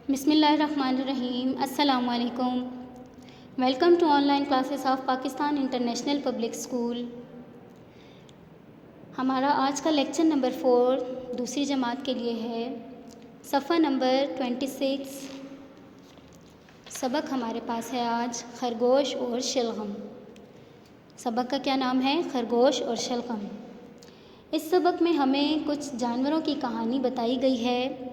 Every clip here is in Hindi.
बिस्मिल्लाहिर्रहमानिर्रहीम। अस्सलामु अलैकुम। Welcome to online classes of Pakistan International Public School. हमारा आज का लेक्चर नंबर 4 दूसरी जमात के लिए है। सफ़ा नंबर 26। सबक हमारे पास है आज खरगोश और शलगम। सबक का क्या नाम है? खरगोश और शलगम। इस सबक में हमें कुछ जानवरों की कहानी बताई गई है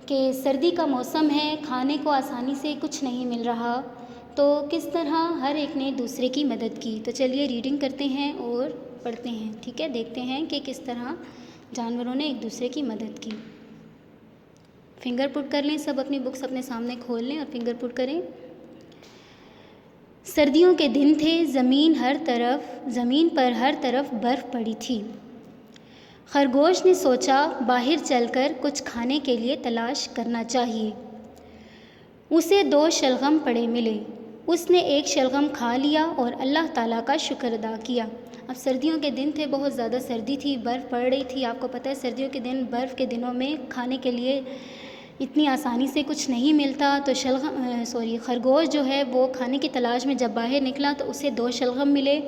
कि सर्दी का मौसम है, खाने को आसानी से कुछ नहीं मिल रहा, तो किस तरह हर एक ने दूसरे की मदद की। तो चलिए रीडिंग करते हैं और पढ़ते हैं, ठीक है। देखते हैं कि किस तरह जानवरों ने एक दूसरे की मदद की। फिंगर पुट कर लें, सब अपनी बुक्स अपने सामने खोल लें और फिंगर पुट करें। सर्दियों के दिन थे, ज़मीन पर हर तरफ बर्फ़ पड़ी थी। खरगोश ने सोचा बाहर चलकर कुछ खाने के लिए तलाश करना चाहिए। उसे 2 शलगम पड़े मिले। उसने एक शलगम खा लिया और अल्लाह ताला का शुक्र अदा किया। अब सर्दियों के दिन थे, बहुत ज़्यादा सर्दी थी, बर्फ़ पड़ रही थी। आपको पता है सर्दियों के दिन, बर्फ़ के दिनों में खाने के लिए इतनी आसानी से कुछ नहीं मिलता। तो खरगोश जो है वो खाने की तलाश में जब बाहर निकला तो उसे 2 शलगम मिले।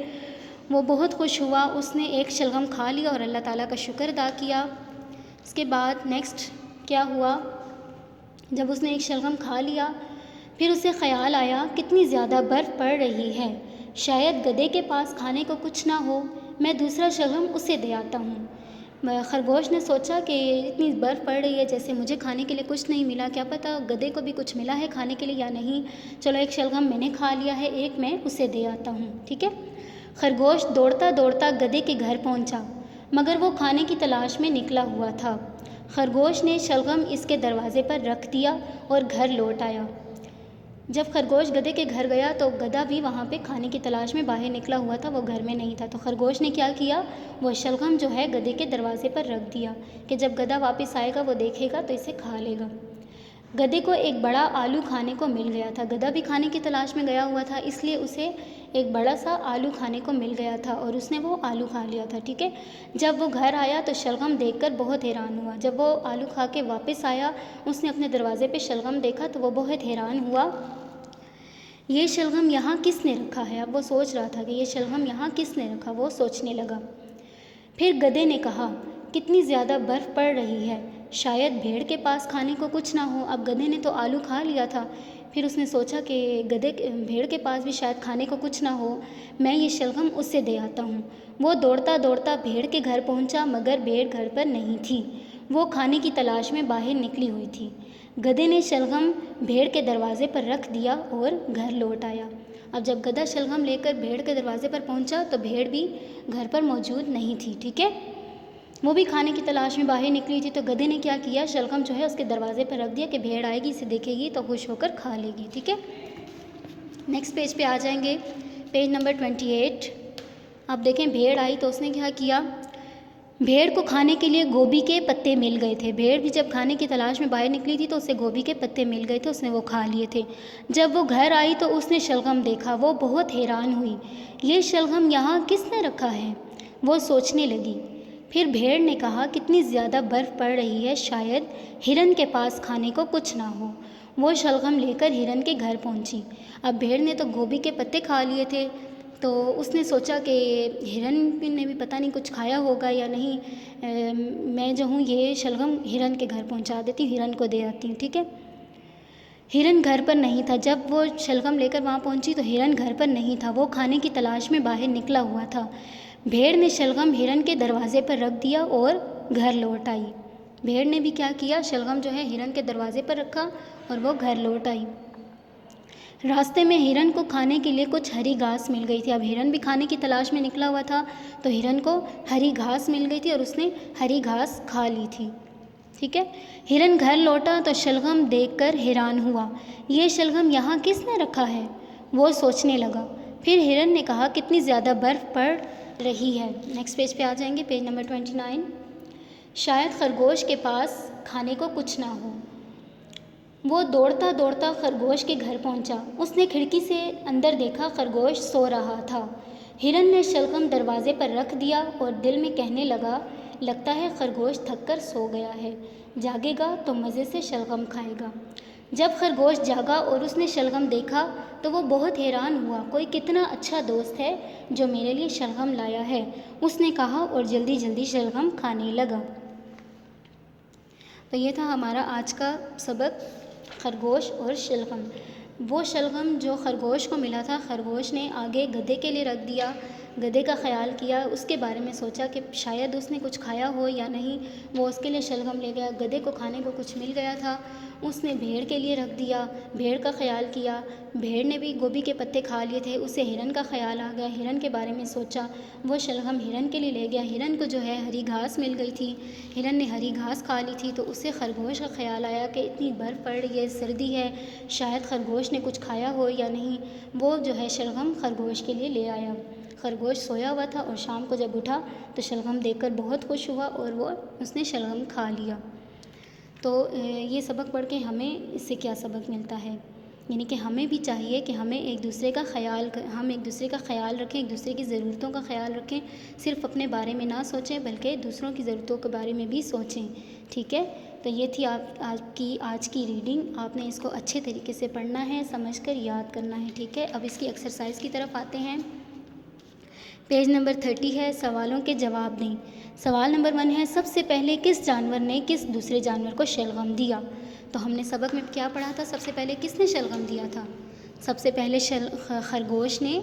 वो बहुत खुश हुआ। उसने एक शलगम खा लिया और अल्लाह ताला का शुक्र अदा किया। इसके बाद नेक्स्ट क्या हुआ, जब उसने एक शलगम खा लिया फिर उसे ख़याल आया कितनी ज़्यादा बर्फ़ पड़ रही है, शायद गधे के पास खाने को कुछ ना हो, मैं दूसरा शलगम उसे दे आता हूँ। खरगोश ने सोचा कि इतनी बर्फ़ पड़ रही है, जैसे मुझे खाने के लिए कुछ नहीं मिला, क्या पता गधे को भी कुछ मिला है खाने के लिए या नहीं। चलो एक शलगम मैंने खा लिया है, एक मैं उसे दे आता हूँ, ठीक है। खरगोश दौड़ता दौड़ता गधे के घर पहुंचा, मगर वो खाने की तलाश में निकला हुआ था। खरगोश ने शलगम इसके दरवाजे पर रख दिया और घर लौट आया। जब खरगोश गधे के घर गया तो गधा भी वहाँ पे खाने की तलाश में बाहर निकला हुआ था, वो घर में नहीं था। तो खरगोश ने क्या किया, वो शलगम जो है गधे के दरवाजे पर रख दिया कि जब गधा वापस आएगा वो देखेगा तो इसे खा लेगा। गधे को एक बड़ा आलू खाने को मिल गया था। गधा भी खाने की तलाश में गया हुआ था, इसलिए उसे एक बड़ा सा आलू खाने को मिल गया था और उसने वो आलू खा लिया था, ठीक है। जब वो घर आया तो शलगम देखकर बहुत हैरान हुआ। जब वो आलू खा के वापस आया, उसने अपने दरवाजे पे शलगम देखा तो वो बहुत हैरान हुआ, ये शलगम यहाँ किसने रखा है। अब वो सोच रहा था कि ये शलगम यहाँ किसने रखा, वो सोचने लगा। फिर गधे ने कहा कितनी ज़्यादा बर्फ़ पड़ रही है, शायद भेड़ के पास खाने को कुछ ना हो। अब गधे ने तो आलू खा लिया था, फिर उसने सोचा कि भेड़ के पास भी शायद खाने को कुछ ना हो, मैं ये शलगम उससे दे आता हूँ। वो दौड़ता दौड़ता भेड़ के घर पहुँचा, मगर भेड़ घर पर नहीं थी, वो खाने की तलाश में बाहर निकली हुई थी। गधे ने शलगम भेड़ के दरवाजे पर रख दिया और घर लौट आया। अब जब गधा शलगम लेकर भेड़ के दरवाजे पर पहुंचा तो भेड़ भी घर पर मौजूद नहीं थी, ठीक है। वो भी खाने की तलाश में बाहर निकली थी। तो गधे ने क्या किया, शलगम जो है उसके दरवाजे पर रख दिया कि भेड़ आएगी, इसे देखेगी तो खुश होकर खा लेगी, ठीक है। नेक्स्ट पेज पे आ जाएंगे, पेज नंबर 28। अब देखें भेड़ आई तो उसने क्या किया, भेड़ को खाने के लिए गोभी के पत्ते मिल गए थे। भेड़ भी जब खाने की तलाश में बाहर निकली थी तो उसे गोभी के पत्ते मिल गए थे, उसने वो खा लिए थे। जब वो घर आई तो उसने शलगम देखा, वो बहुत हैरान हुई, ये शलगम यहाँ किसने रखा है, वो सोचने लगी। फिर भेड़ ने कहा कितनी ज़्यादा बर्फ़ पड़ रही है, शायद हिरन के पास खाने को कुछ ना हो। वो शलगम लेकर हिरन के घर पहुंची। अब भेड़ ने तो गोभी के पत्ते खा लिए थे, तो उसने सोचा कि हिरन ने भी पता नहीं कुछ खाया होगा या नहीं, मैं जो हूँ ये शलगम हिरन के घर पहुंचा देती हूँ, हिरन को दे आती हूँ, ठीक है। हिरन घर पर नहीं था। जब वो शलगम लेकर वहाँ पहुँची तो हिरन घर पर नहीं था, वो खाने की तलाश में बाहर निकला हुआ था। भेड़ ने शलगम हिरन के दरवाजे पर रख दिया और घर लौट आई। भेड़ ने भी क्या किया, शलगम जो है हिरन के दरवाजे पर रखा और वो घर लौट आई। रास्ते में हिरन को खाने के लिए कुछ हरी घास मिल गई थी। अब हिरन भी खाने की तलाश में निकला हुआ था, तो हिरन को हरी घास मिल गई थी और उसने हरी घास खा ली थी, ठीक है। हिरन घर लौटा तो शलगम देखकर हैरान हुआ, ये शलगम यहाँ किसने रखा है, वो सोचने लगा। फिर हिरन ने कहा कितनी ज़्यादा बर्फ़ पड़ रही है। नेक्स्ट पेज पे आ जाएंगे, पेज नंबर 29। शायद खरगोश के पास खाने को कुछ ना हो। वो दौड़ता दौड़ता खरगोश के घर पहुंचा। उसने खिड़की से अंदर देखा, खरगोश सो रहा था। हिरन ने शलगम दरवाजे पर रख दिया और दिल में कहने लगा, लगता है खरगोश थककर सो गया है, जागेगा तो मज़े से शलगम खाएगा। जब खरगोश जागा और उसने शलगम देखा तो वो बहुत हैरान हुआ। कोई कितना अच्छा दोस्त है जो मेरे लिए शलगम लाया है, उसने कहा और जल्दी जल्दी शलगम खाने लगा। तो ये था हमारा आज का सबक, खरगोश और शलगम। वो शलगम जो खरगोश को मिला था, खरगोश ने आगे गधे के लिए रख दिया, गधे का ख्याल किया, उसके बारे में सोचा कि शायद उसने कुछ खाया हो या नहीं, वो उसके लिए शलगम ले गया। गधे को खाने को कुछ मिल गया था, उसने भेड़ के लिए रख दिया, भेड़ का ख्याल किया, भेड़ ने भी गोभी के पत्ते खा लिए थे, उसे हिरन का ख्याल आ गया, हिरन के बारे में सोचा, वो शलगम हिरन के लिए ले गया। हिरन को जो है हरी घास मिल गई थी, हिरन ने हरी घास खा ली थी, तो उसे खरगोश का ख्याल आया कि इतनी बर्फ़ पड़ रही है, सर्दी है, शायद खरगोश ने कुछ खाया हो या नहीं, वो जो है शलगम खरगोश के लिए ले आया। खरगोश सोया हुआ था और शाम को जब उठा तो शलगम देखकर बहुत खुश हुआ और उसने शलगम खा लिया। तो ये सबक पढ़ के हमें इससे क्या सबक मिलता है, यानी कि हमें भी चाहिए कि हम एक दूसरे का ख्याल रखें, एक दूसरे की ज़रूरतों का ख्याल रखें, सिर्फ़ अपने बारे में ना सोचें बल्कि दूसरों की ज़रूरतों के बारे में भी सोचें। ठीक है, तो ये थी आपकी आज की रीडिंग। आपने इसको अच्छे तरीके से पढ़ना है, समझकर याद करना है। ठीक है, अब इसकी एक्सरसाइज की तरफ आते हैं। पेज नंबर 30 है, सवालों के जवाब दें। सवाल नंबर 1 है, सबसे पहले किस जानवर ने किस दूसरे जानवर को शलगम दिया? तो हमने सबक में क्या पढ़ा था, सबसे पहले किसने शलगम दिया था? सबसे पहले खरगोश ने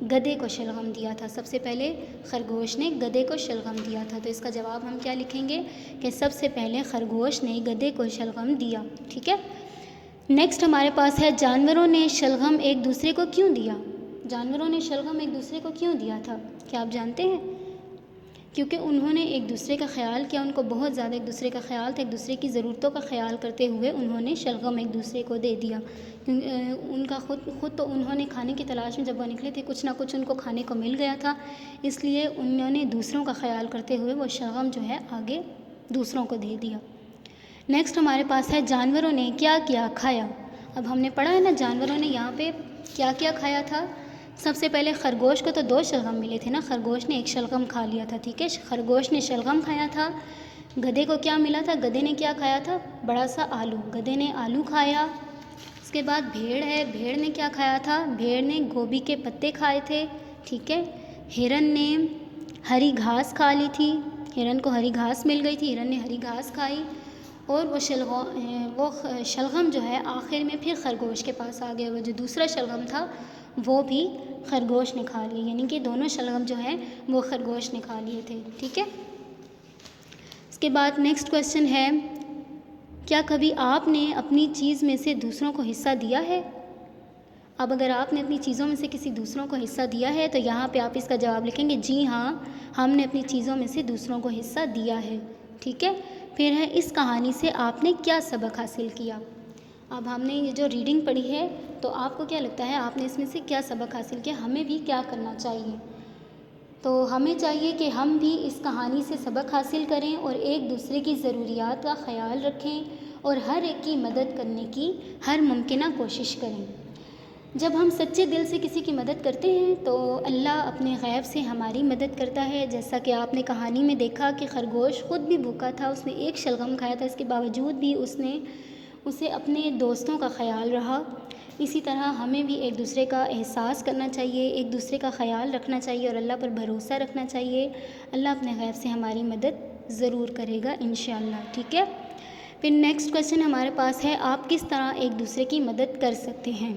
गधे को शलगम दिया था। सबसे पहले खरगोश ने गधे को शलगम दिया था। तो इसका जवाब हम क्या लिखेंगे कि सबसे पहले खरगोश ने गधे को शलगम दिया। ठीक है, नेक्स्ट हमारे पास है, जानवरों ने शलगम एक दूसरे को क्यों दिया? जानवरों ने शलगम एक दूसरे को क्यों दिया था, क्या आप जानते हैं? क्योंकि उन्होंने एक दूसरे का ख्याल किया, उनको बहुत ज़्यादा एक दूसरे का ख्याल था, एक दूसरे की ज़रूरतों का ख्याल करते हुए उन्होंने शलगम एक दूसरे को दे दिया। उनका खुद तो उन्होंने खाने की तलाश में जब वो निकले थे, कुछ ना कुछ उनको खाने को मिल गया था, इसलिए उन्होंने दूसरों का ख्याल करते हुए वो शलगम जो है आगे दूसरों को दे दिया। नेक्स्ट हमारे पास है, जानवरों ने क्या क्या खाया? अब हमने पढ़ा है ना, जानवरों ने यहाँ पे क्या क्या खाया था। सबसे पहले खरगोश को तो 2 शलगम मिले थे ना, खरगोश ने 1 शलगम खा लिया था। ठीक है, खरगोश ने शलगम खाया था। गधे को क्या मिला था? गधे ने क्या खाया था? बड़ा सा आलू, गधे ने आलू खाया। उसके बाद भेड़ है, भेड़ ने क्या खाया था? भेड़ ने गोभी के पत्ते खाए थे। ठीक है, हिरन ने हरी घास खा ली थी, हिरन को हरी घास मिल गई थी, हिरन ने हरी घास खाई। और वो शलगम जो है आखिर में फिर खरगोश के पास आ गया। वो जो दूसरा शलगम था वो भी खरगोश ने खा लिया, यानी कि दोनों शलगम जो हैं वो खरगोश ने खा लिए थे। ठीक है, इसके बाद नेक्स्ट क्वेश्चन है, क्या कभी आपने अपनी चीज़ में से दूसरों को हिस्सा दिया है? अब अगर आपने अपनी चीज़ों में से किसी दूसरों को हिस्सा दिया है तो यहाँ पे आप इसका जवाब लिखेंगे, जी हाँ, हमने अपनी चीज़ों में से दूसरों को हिस्सा दिया है। ठीक है, फिर है, इस कहानी से आपने क्या सबक हासिल किया? अब हमने ये जो रीडिंग पढ़ी है तो आपको क्या लगता है आपने इसमें से क्या सबक हासिल किया, हमें भी क्या करना चाहिए? तो हमें चाहिए कि हम भी इस कहानी से सबक हासिल करें और एक दूसरे की ज़रूरियात का ख्याल रखें और हर एक की मदद करने की हर मुमकिन कोशिश करें। जब हम सच्चे दिल से किसी की मदद करते हैं तो अल्लाह अपने गैब से हमारी मदद करता है। जैसा कि आपने कहानी में देखा कि खरगोश ख़ुद भी भूखा था, उसने 1 शलगम खाया था, इसके बावजूद भी उसे अपने दोस्तों का ख्याल रहा। इसी तरह हमें भी एक दूसरे का एहसास करना चाहिए, एक दूसरे का ख्याल रखना चाहिए और अल्लाह पर भरोसा रखना चाहिए। अल्लाह अपने गैब से हमारी मदद ज़रूर करेगा इंशाअल्लाह। ठीक है, फिर नेक्स्ट क्वेश्चन हमारे पास है, आप किस तरह एक दूसरे की मदद कर सकते हैं?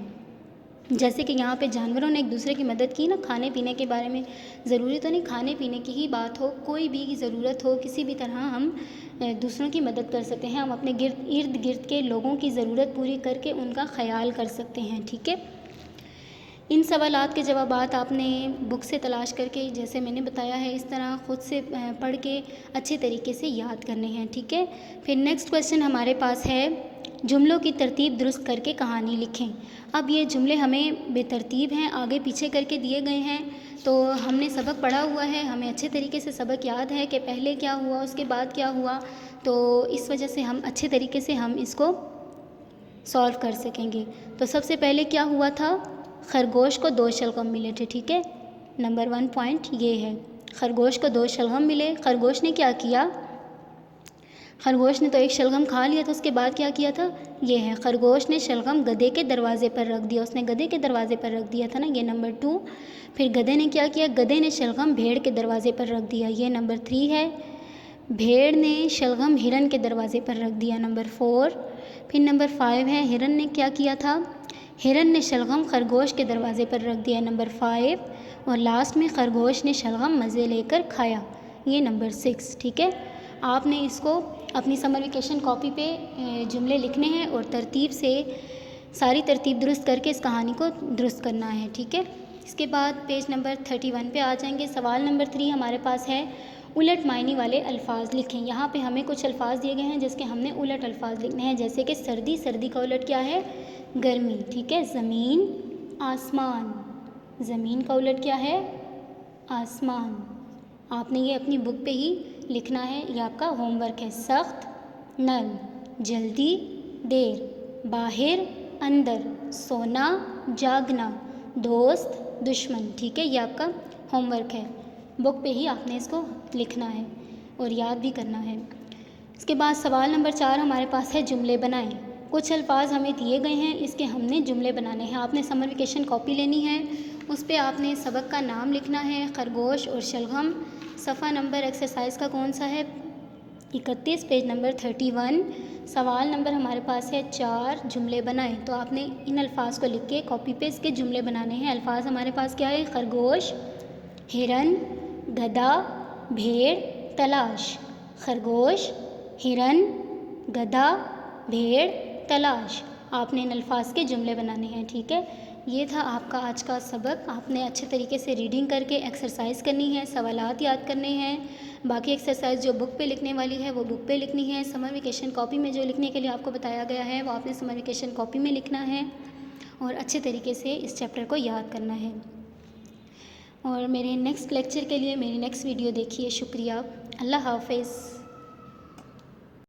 जैसे कि यहाँ पे जानवरों ने एक दूसरे की मदद की ना, खाने पीने के बारे में, ज़रूरी तो नहीं खाने पीने की ही बात हो, कोई भी ज़रूरत हो, किसी भी तरह हम दूसरों की मदद कर सकते हैं। हम अपने इर्द गिर्द के लोगों की ज़रूरत पूरी करके उनका ख्याल कर सकते हैं। ठीक है, इन सवालात के जवाबात आपने बुक से तलाश करके, जैसे मैंने बताया है, इस तरह ख़ुद से पढ़ के अच्छे तरीके से याद करने हैं। ठीक है, फिर नेक्स्ट क्वेश्चन हमारे पास है, जुमलों की तरतीब दुरुस्त करके कहानी लिखें। अब ये जुमले हमें बेतरतीब हैं, आगे पीछे करके दिए गए हैं। तो हमने सबक पढ़ा हुआ है, हमें अच्छे तरीके से सबक याद है कि पहले क्या हुआ, उसके बाद क्या हुआ, तो इस वजह से हम अच्छे तरीके से हम इसको सॉल्व कर सकेंगे। तो सबसे पहले क्या हुआ था, खरगोश को 2 शलगम मिले थे। ठीक है, नंबर 1 पॉइंट ये है। खरगोश को 2 शलगम मिले। खरगोश ने क्या किया? खरगोश ने तो एक शलगम खा लिया था, उसके बाद क्या किया था? ये है, खरगोश ने शलगम गधे के दरवाजे पर रख दिया। उसने गधे के दरवाजे पर रख दिया था ना, ये नंबर 2। फिर गधे ने क्या किया? गधे ने शलगम भेड़ के दरवाजे पर रख दिया, ये नंबर 3 है। भेड़ ने शलगम हिरन के दरवाजे पर रख दिया, नंबर 4। फिर नंबर 5 है, हिरन ने क्या किया था? हिरन ने शलगम खरगोश के दरवाजे पर रख दिया, नंबर 5। और लास्ट में खरगोश ने शलगम मज़े लेकर खाया, ये नंबर 6। ठीक है, आपने इसको अपनी समर वेकेशन कॉपी पे जुमले लिखने हैं और तरतीब से सारी तरतीब दुरुस्त करके इस कहानी को दुरुस्त करना है। ठीक है, इसके बाद पेज नंबर 31 पे आ जाएंगे। सवाल नंबर 3 हमारे पास है, उलट मायने वाले अल्फाज लिखें। यहाँ पे हमें कुछ अल्फाज दिए गए हैं जिसके हमने उलट अल्फाज लिखने हैं, जैसे कि सर्दी, सर्दी का उलट क्या है? गर्मी। ठीक है, ज़मीन, आसमान, ज़मीन का उलट क्या है? आसमान। आपने ये अपनी बुक पे ही लिखना है, ये आपका होमवर्क है। सख्त, नल, जल्दी, देर, बाहर, अंदर, सोना, जागना, दोस्त, दुश्मन। ठीक है, ये आपका होमवर्क है, बुक पे ही आपने इसको लिखना है और याद भी करना है। इसके बाद सवाल नंबर 4 हमारे पास है, जुमले बनाएं। कुछ अल्फाज हमें दिए गए हैं, इसके हमने जुमले बनाने हैं। आपने समर वेकेशन कॉपी लेनी है, उस पर आपने सबक का नाम लिखना है, खरगोश और शलगम। सफ़ा नंबर एक्सरसाइज का कौन सा है? 31, पेज नंबर 31। सवाल नंबर हमारे पास है 4, जुमले बनाएं। तो आपने इन अल्फाज को लिख के कॉपी पे इसके जुमले बनाने हैं। अल्फाज हमारे पास क्या है? खरगोश, हिरन, गधा, भेड़, तलाश। खरगोश, हिरन, गधा, भेड़, तलाश। आपने इन अल्फाज के जुमले बनाने हैं। ठीक है, ये था आपका आज का सबक। आपने अच्छे तरीके से रीडिंग करके एक्सरसाइज करनी है, सवालात याद करने हैं। बाकी एक्सरसाइज जो बुक पे लिखने वाली है वो बुक पे लिखनी है। समर वेकेशन कॉपी में जो लिखने के लिए आपको बताया गया है वो आपने समर वेकेशन कॉपी में लिखना है और अच्छे तरीके से इस चैप्टर को याद करना है। और मेरे नेक्स्ट लेक्चर के लिए मेरी नेक्स्ट वीडियो देखिए। शुक्रिया, अल्लाह हाफ़िज़।